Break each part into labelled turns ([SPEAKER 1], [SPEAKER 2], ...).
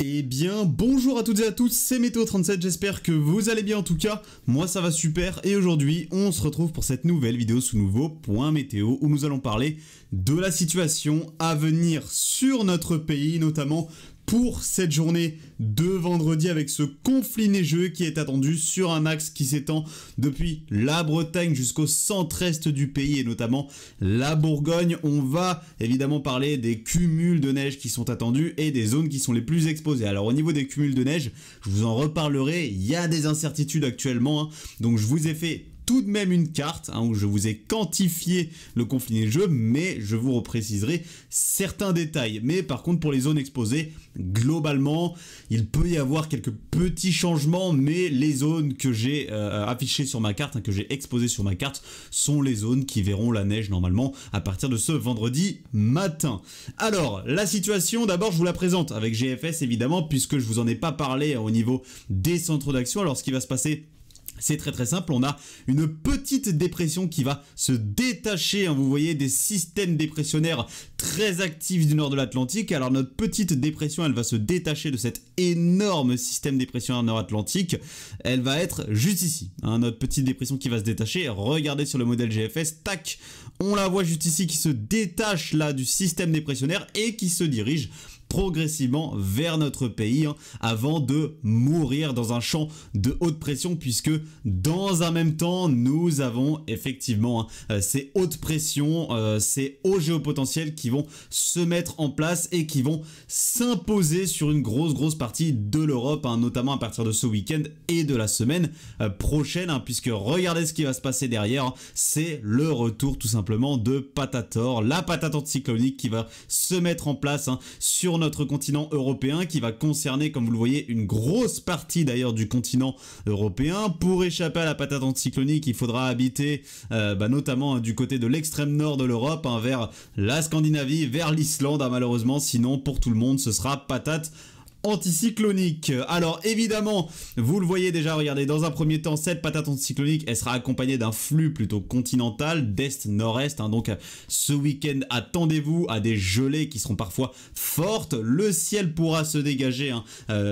[SPEAKER 1] Eh bien, bonjour à toutes et à tous, c'est Météo37, j'espère que vous allez bien en tout cas, moi ça va super, et aujourd'hui on se retrouve pour cette nouvelle vidéo sous nouveau point météo où nous allons parler de la situation à venir sur notre pays, notamment pour cette journée de vendredi avec ce conflit neigeux qui est attendu sur un axe qui s'étend depuis la Bretagne jusqu'au centre-est du pays et notamment la Bourgogne. On va évidemment parler des cumuls de neige qui sont attendus et des zones qui sont les plus exposées. Alors au niveau des cumuls de neige, je vous en reparlerai, il y a des incertitudes actuellement, donc je vous ai fait tout de même une carte où je vous ai quantifié le conflit neigeux, mais je vous repréciserai certains détails. Mais par contre pour les zones exposées, globalement il peut y avoir quelques petits changements, mais les zones que j'ai affichées sur ma carte, que j'ai exposées sur ma carte, sont les zones qui verront la neige normalement à partir de ce vendredi matin. Alors la situation, d'abord je vous la présente avec GFS évidemment, puisque je vous en ai pas parlé au niveau des centres d'action. Alors ce qui va se passer, c'est très simple, on a une petite dépression qui va se détacher, vous voyez, des systèmes dépressionnaires très actifs du nord de l'Atlantique. Alors notre petite dépression, elle va se détacher de cet énorme système dépressionnaire nord-atlantique, elle va être juste ici, notre petite dépression qui va se détacher. Regardez sur le modèle GFS, tac, on la voit juste ici qui se détache là du système dépressionnaire et qui se dirige progressivement vers notre pays avant de mourir dans un champ de haute pression, puisque dans un même temps nous avons effectivement ces hautes pressions, ces hauts géopotentiels qui vont se mettre en place et qui vont s'imposer sur une grosse partie de l'Europe, notamment à partir de ce week-end et de la semaine prochaine, puisque regardez ce qui va se passer derrière, c'est le retour tout simplement de Patator, la patate anticyclonique qui va se mettre en place sur notre continent européen, qui va concerner, comme vous le voyez, une grosse partie d'ailleurs du continent européen. Pour échapper à la patate anticyclonique, il faudra habiter notamment du côté de l'extrême nord de l'Europe, vers la Scandinavie, vers l'Islande, malheureusement, sinon pour tout le monde ce sera patate anticyclonique. Alors évidemment, vous le voyez déjà, regardez, dans un premier temps, cette patate anticyclonique, elle sera accompagnée d'un flux plutôt continental, d'est-nord-est, donc ce week-end, attendez-vous à des gelées qui seront parfois fortes. Le ciel pourra se dégager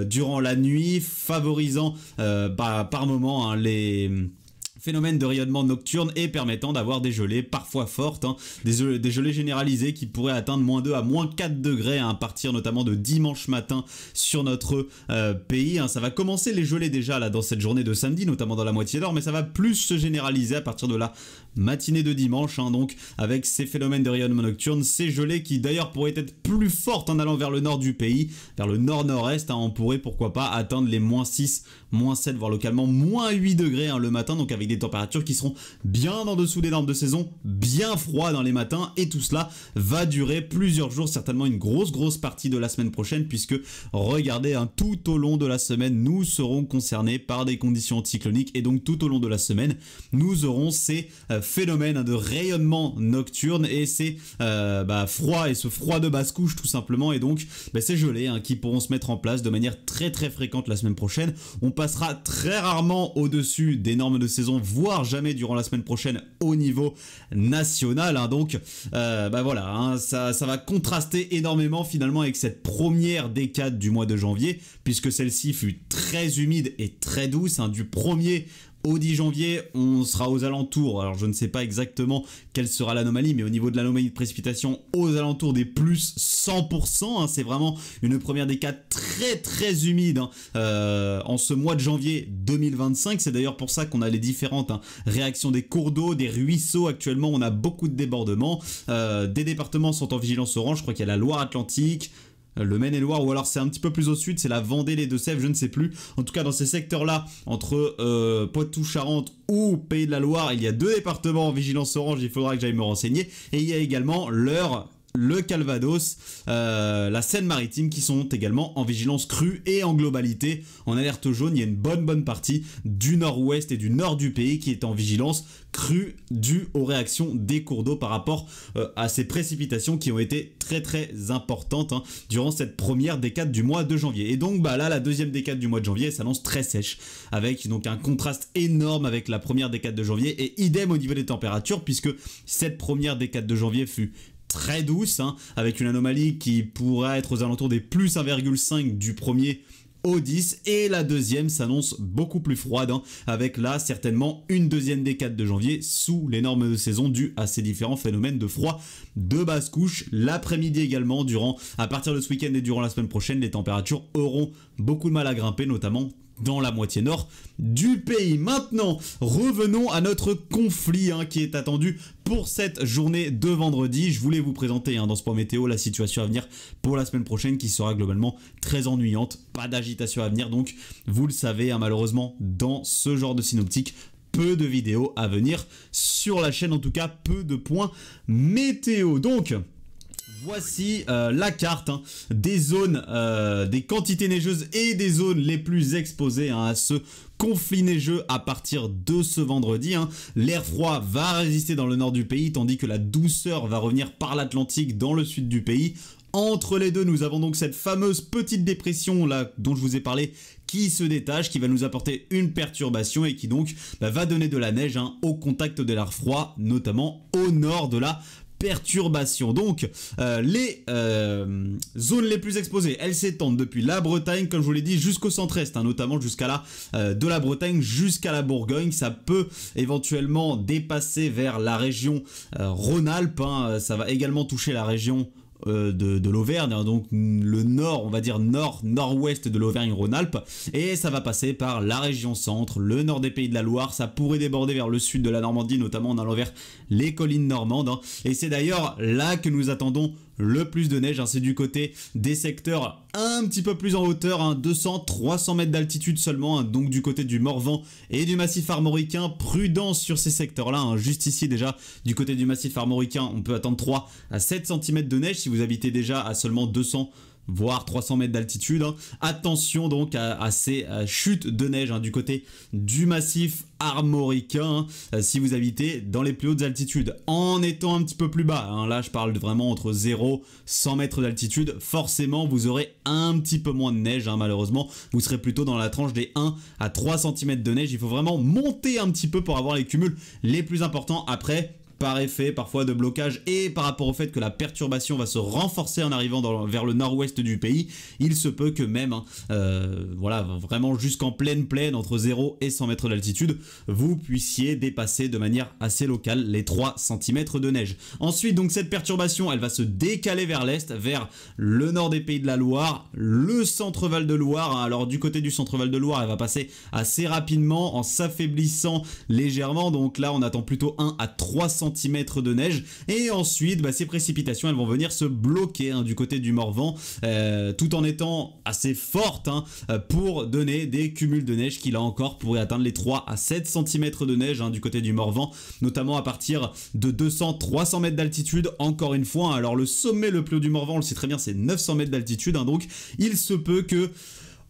[SPEAKER 1] durant la nuit, favorisant par moment les phénomène de rayonnement nocturne et permettant d'avoir des gelées parfois fortes, des gelées généralisées qui pourraient atteindre -2 à -4 degrés à partir notamment de dimanche matin sur notre pays. Ça va commencer les gelées déjà là dans cette journée de samedi, notamment dans la moitié nord, mais ça va plus se généraliser à partir de la matinée de dimanche, donc avec ces phénomènes de rayonnement nocturne, ces gelées qui d'ailleurs pourraient être plus fortes en allant vers le nord du pays, vers le nord-nord-est, on pourrait pourquoi pas atteindre les -6, -7, voire localement -8 degrés le matin, donc avec des températures qui seront bien en dessous des normes de saison, bien froid dans les matins, et tout cela va durer plusieurs jours, certainement une grosse partie de la semaine prochaine, puisque regardez, tout au long de la semaine, nous serons concernés par des conditions anticycloniques, et donc tout au long de la semaine, nous aurons ces phénomènes de rayonnement nocturne et ces froid et ce froid de basse couche tout simplement, et donc ces gelées qui pourront se mettre en place de manière très fréquente la semaine prochaine. On passera très rarement au-dessus des normes de saison, voire jamais durant la semaine prochaine au niveau national, donc voilà, ça va contraster énormément finalement avec cette première décade du mois de janvier, puisque celle-ci fut très humide et très douce, du 1er au 10 janvier, on sera aux alentours, alors je ne sais pas exactement quelle sera l'anomalie, mais au niveau de l'anomalie de précipitation, aux alentours des plus 100%, c'est vraiment une première décade très humide en ce mois de janvier 2025. C'est d'ailleurs pour ça qu'on a les différentes réactions des cours d'eau, des ruisseaux. Actuellement, on a beaucoup de débordements. Des départements sont en vigilance orange, je crois qu'il y a la Loire-Atlantique, le Maine-et-Loire, ou alors c'est un petit peu plus au sud, c'est la Vendée, les Deux-Sèvres, je ne sais plus. En tout cas, dans ces secteurs-là, entre Poitou-Charentes ou Pays de la Loire, il y a 2 départements en vigilance orange, il faudra que j'aille me renseigner. Et il y a également le Calvados, la Seine-Maritime qui sont également en vigilance crue et en globalité en alerte jaune. Il y a une bonne partie du nord-ouest et du nord du pays qui est en vigilance crue due aux réactions des cours d'eau par rapport à ces précipitations qui ont été très importantes durant cette première décade du mois de janvier. Et donc là, la deuxième décade du mois de janvier s'annonce très sèche, avec donc un contraste énorme avec la première décade de janvier, et idem au niveau des températures, puisque cette première décade de janvier fut très douce, hein, avec une anomalie qui pourrait être aux alentours des plus 1,5 du premier au 10, et la deuxième s'annonce beaucoup plus froide, hein, avec là certainement une deuxième décade de janvier sous les normes de saison dues à ces différents phénomènes de froid de basse couche. L'après-midi également, à partir de ce week-end et durant la semaine prochaine, les températures auront beaucoup de mal à grimper, notamment dans la moitié nord du pays. Maintenant, revenons à notre conflit, hein, qui est attendu pour cette journée de vendredi. Je voulais vous présenter, hein, dans ce point météo, la situation à venir pour la semaine prochaine qui sera globalement très ennuyante. Pas d'agitation à venir, donc vous le savez, hein, malheureusement, dans ce genre de synoptique, peu de vidéos à venir sur la chaîne, en tout cas peu de points météo. Donc voici la carte, hein, des zones, des quantités neigeuses et des zones les plus exposées, hein, à ce conflit neigeux à partir de ce vendredi, hein. L'air froid va résister dans le nord du pays, tandis que la douceur va revenir par l'Atlantique dans le sud du pays. Entre les deux, nous avons donc cette fameuse petite dépression là dont je vous ai parlé qui se détache, qui va nous apporter une perturbation et qui donc va donner de la neige, hein, au contact de l'air froid, notamment au nord de la perturbation. Donc les zones les plus exposées, elles s'étendent depuis la Bretagne, comme je vous l'ai dit, jusqu'au centre-est, hein, notamment jusqu'à de la Bretagne jusqu'à la Bourgogne. Ça peut éventuellement dépasser vers la région Rhône-Alpes, hein. Ça va également toucher la région de l'Auvergne, hein, donc le nord, on va dire nord-ouest de l'Auvergne-Rhône-Alpes, et ça va passer par la région centre, le nord des Pays de la Loire. Ça pourrait déborder vers le sud de la Normandie, notamment en allant vers les collines normandes, hein. Et c'est d'ailleurs là que nous attendons le plus de neige, hein. C'est du côté des secteurs un petit peu plus en hauteur, hein, 200-300 mètres d'altitude seulement, hein, donc du côté du Morvan et du massif armoricain. Prudence sur ces secteurs-là, hein. Juste ici déjà, du côté du massif armoricain, on peut attendre 3 à 7 cm de neige si vous habitez déjà à seulement 200 voire 300 mètres d'altitude, hein. Attention donc à ces chutes de neige, hein, du côté du massif armoricain, hein, si vous habitez dans les plus hautes altitudes. En étant un petit peu plus bas, hein, là je parle vraiment entre 0 et 100 mètres d'altitude, forcément vous aurez un petit peu moins de neige, hein, malheureusement. Vous serez plutôt dans la tranche des 1 à 3 cm de neige. Il faut vraiment monter un petit peu pour avoir les cumuls les plus importants. Après, par effet parfois de blocage et par rapport au fait que la perturbation va se renforcer en arrivant vers le nord-ouest du pays, il se peut que même, hein, voilà, vraiment jusqu'en pleine plaine, entre 0 et 100 mètres d'altitude, vous puissiez dépasser de manière assez locale les 3 cm de neige. Ensuite, donc cette perturbation, elle va se décaler vers l'est, vers le nord des Pays de la Loire, le centre Val de Loire, hein. Alors du côté du centre Val de Loire, elle va passer assez rapidement en s'affaiblissant légèrement, donc là on attend plutôt 1 à 3 cm de neige, et ensuite ces précipitations elles vont venir se bloquer, hein, du côté du Morvan, tout en étant assez fortes, hein, pour donner des cumuls de neige qui là encore pourraient atteindre les 3 à 7 cm de neige, hein, du côté du Morvan, notamment à partir de 200-300 mètres d'altitude. Encore une fois, hein, alors le sommet le plus haut du Morvan, on le sait très bien, c'est 900 mètres d'altitude, hein, donc il se peut que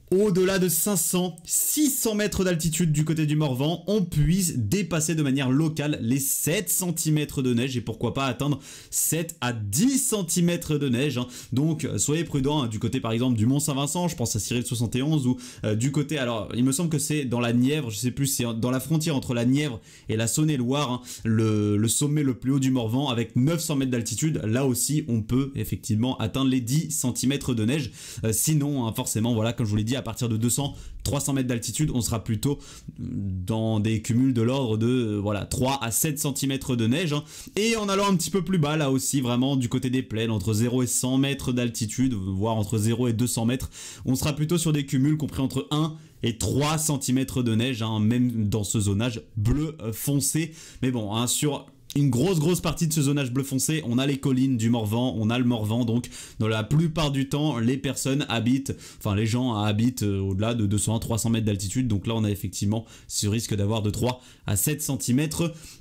[SPEAKER 1] au-delà de 500-600 mètres d'altitude du côté du Morvan, on puisse dépasser de manière locale les 7 cm de neige, et pourquoi pas atteindre 7 à 10 cm de neige, hein. Donc soyez prudents, hein, du côté par exemple du Mont-Saint-Vincent, je pense à Cyril 71, ou du côté, alors il me semble que c'est dans la Nièvre, je sais plus, c'est dans la frontière entre la Nièvre et la Saône-et-Loire, hein, le sommet le plus haut du Morvan avec 900 mètres d'altitude. Là aussi on peut effectivement atteindre les 10 cm de neige, sinon, hein, forcément, voilà, comme je vous l'ai dit, à partir de 200-300 mètres d'altitude, on sera plutôt dans des cumuls de l'ordre de voilà, 3 à 7 cm de neige, hein. Et en allant un petit peu plus bas, là aussi vraiment du côté des plaines, entre 0 et 100 mètres d'altitude, voire entre 0 et 200 mètres, on sera plutôt sur des cumuls compris entre 1 et 3 cm de neige, hein, même dans ce zonage bleu foncé. Mais bon, hein, sur une grosse partie de ce zonage bleu foncé, on a les collines du Morvan, on a le Morvan, donc dans la plupart du temps, les personnes habitent, enfin les gens habitent au-delà de 200-300 mètres d'altitude, donc là on a effectivement ce risque d'avoir de 3 à 7 cm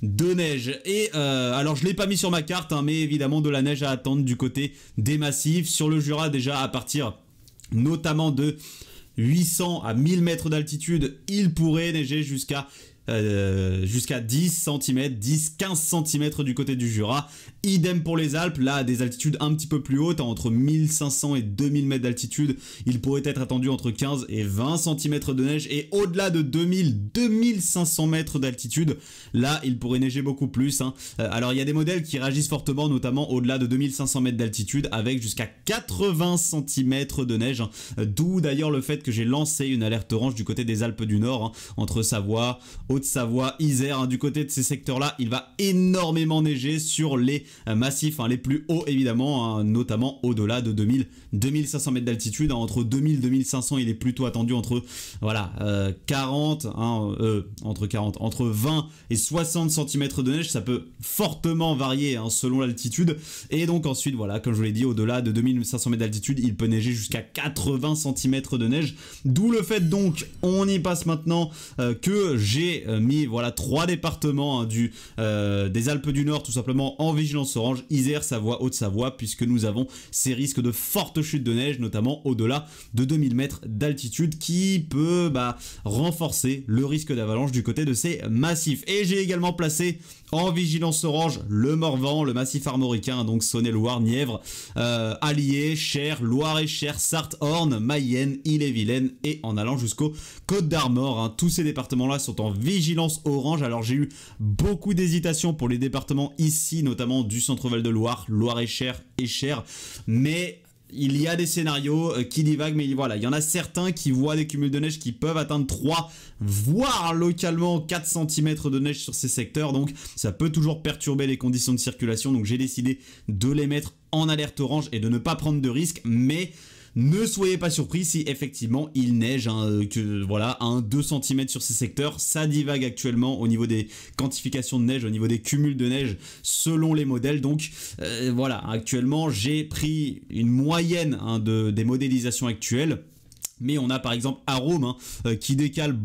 [SPEAKER 1] de neige. Et alors je ne l'ai pas mis sur ma carte, hein, mais évidemment de la neige à attendre du côté des massifs, sur le Jura déjà à partir notamment de 800 à 1000 mètres d'altitude, il pourrait neiger jusqu'à jusqu'à 10 cm, 10-15 cm du côté du Jura. Idem pour les Alpes, là à des altitudes un petit peu plus hautes, entre 1500 et 2000 mètres d'altitude, il pourrait être attendu entre 15 et 20 cm de neige, et au-delà de 2000-2500 mètres d'altitude, là il pourrait neiger beaucoup plus. Alors il y a des modèles qui réagissent fortement, notamment au-delà de 2500 mètres d'altitude, avec jusqu'à 80 cm de neige, d'où d'ailleurs le fait que j'ai lancé une alerte orange du côté des Alpes du Nord, entre Savoie, Haute-Savoie, Isère, du côté de ces secteurs-là, il va énormément neiger sur les massifs les plus hauts évidemment, notamment au-delà de 2000-2500 mètres d'altitude. Entre 2000-2500, il est plutôt attendu entre voilà, entre 20 et 60 cm de neige. Ça peut fortement varier selon l'altitude, et donc ensuite voilà, comme je vous l'ai dit, au-delà de 2500 mètres d'altitude, il peut neiger jusqu'à 80 cm de neige, d'où le fait donc, on y passe maintenant, que j'ai mis voilà 3 départements des Alpes du Nord tout simplement en vigilance orange: Isère, Savoie, Haute-Savoie, puisque nous avons ces risques de fortes chutes de neige, notamment au-delà de 2000 mètres d'altitude, qui peut renforcer le risque d'avalanche du côté de ces massifs. Et j'ai également placé en vigilance orange le Morvan, le massif armoricain, donc Saône-et-Loire, Nièvre, Allier, Cher, Loire-et-Cher, Sarthe, Orne, Mayenne, Ille-et-Vilaine, et en allant jusqu'aux Côtes d'Armor. Tous ces départements-là sont en vigilance orange. Alors j'ai eu beaucoup d'hésitation pour les départements ici, notamment du centre-val de Loire, Loire-et-Cher et Cher, mais il y a des scénarios qui divaguent, mais voilà, il y en a certains qui voient des cumuls de neige qui peuvent atteindre 3, voire localement 4 cm de neige sur ces secteurs, donc ça peut toujours perturber les conditions de circulation. Donc j'ai décidé de les mettre en alerte orange et de ne pas prendre de risques, mais ne soyez pas surpris si effectivement il neige, voilà, 1-2 cm sur ces secteurs. Ça divague actuellement au niveau des quantifications de neige, au niveau des cumuls de neige selon les modèles. Donc voilà, actuellement j'ai pris une moyenne des modélisations actuelles. Mais on a par exemple Arôme qui décale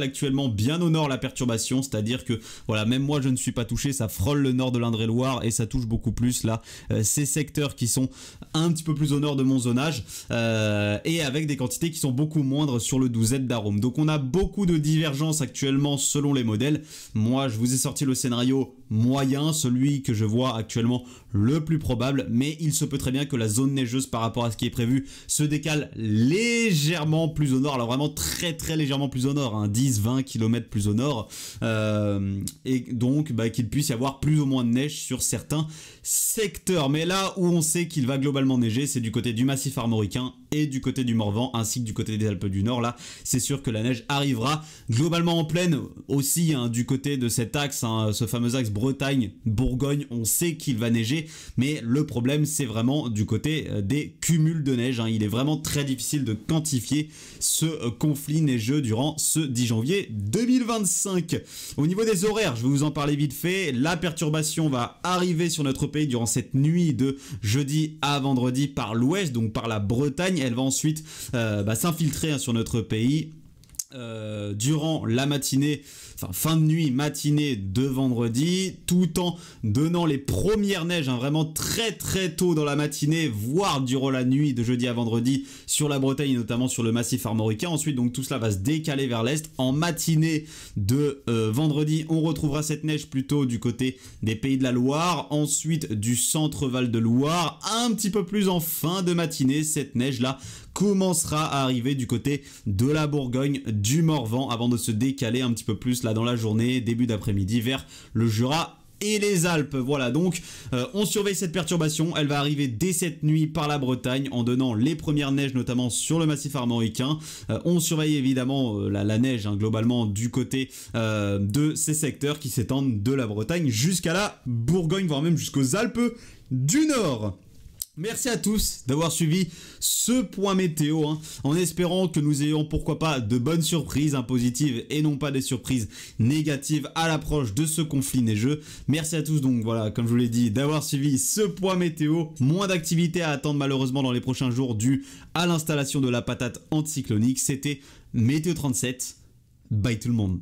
[SPEAKER 1] actuellement bien au nord la perturbation, c'est-à-dire que voilà, même moi je ne suis pas touché, ça frôle le nord de l'Indre-et-Loire et ça touche beaucoup plus là ces secteurs qui sont un petit peu plus au nord de mon zonage, et avec des quantités qui sont beaucoup moindres sur le 12Z d'Arôme. Donc on a beaucoup de divergences actuellement selon les modèles. Moi je vous ai sorti le scénario moyen, celui que je vois actuellement le plus probable, mais il se peut très bien que la zone neigeuse par rapport à ce qui est prévu se décale légèrement plus au nord, alors vraiment très légèrement plus au nord, 10-20 km plus au nord, et donc qu'il puisse y avoir plus ou moins de neige sur certains secteurs. Mais là où on sait qu'il va globalement neiger, c'est du côté du massif armoricain et du côté du Morvan, ainsi que du côté des Alpes du Nord. Là c'est sûr que la neige arrivera globalement en plaine aussi, du côté de cet axe, ce fameux axe Bretagne-Bourgogne, on sait qu'il va neiger, mais le problème c'est vraiment du côté des cumuls de neige. Il est vraiment très difficile de quantifier ce conflit neigeux durant ce 10 janvier 2025. Au niveau des horaires, je vais vous en parler vite fait. La perturbation va arriver sur notre pays durant cette nuit de jeudi à vendredi par l'ouest, donc par la Bretagne. Elle va ensuite s'infiltrer sur notre pays durant la matinée, fin de nuit, matinée de vendredi, tout en donnant les premières neiges, vraiment très tôt dans la matinée, voire durant la nuit de jeudi à vendredi sur la Bretagne, notamment sur le massif armoricain. Ensuite donc tout cela va se décaler vers l'est. En matinée de vendredi, on retrouvera cette neige plutôt du côté des Pays de la Loire, ensuite du centre Val de Loire. Un petit peu plus en fin de matinée, cette neige là commencera à arriver du côté de la Bourgogne, du Morvan, avant de se décaler un petit peu plus là dans la journée, début d'après-midi, vers le Jura et les Alpes. Voilà, donc on surveille cette perturbation. Elle va arriver dès cette nuit par la Bretagne en donnant les premières neiges, notamment sur le massif armoricain. On surveille évidemment la neige globalement du côté de ces secteurs qui s'étendent de la Bretagne jusqu'à la Bourgogne, voire même jusqu'aux Alpes du Nord. Merci à tous d'avoir suivi ce point météo, en espérant que nous ayons pourquoi pas de bonnes surprises positives et non pas des surprises négatives à l'approche de ce conflit neigeux. Merci à tous donc voilà, comme je vous l'ai dit, d'avoir suivi ce point météo. Moins d'activité à attendre malheureusement dans les prochains jours dû à l'installation de la patate anticyclonique. C'était Météo 37. Bye tout le monde.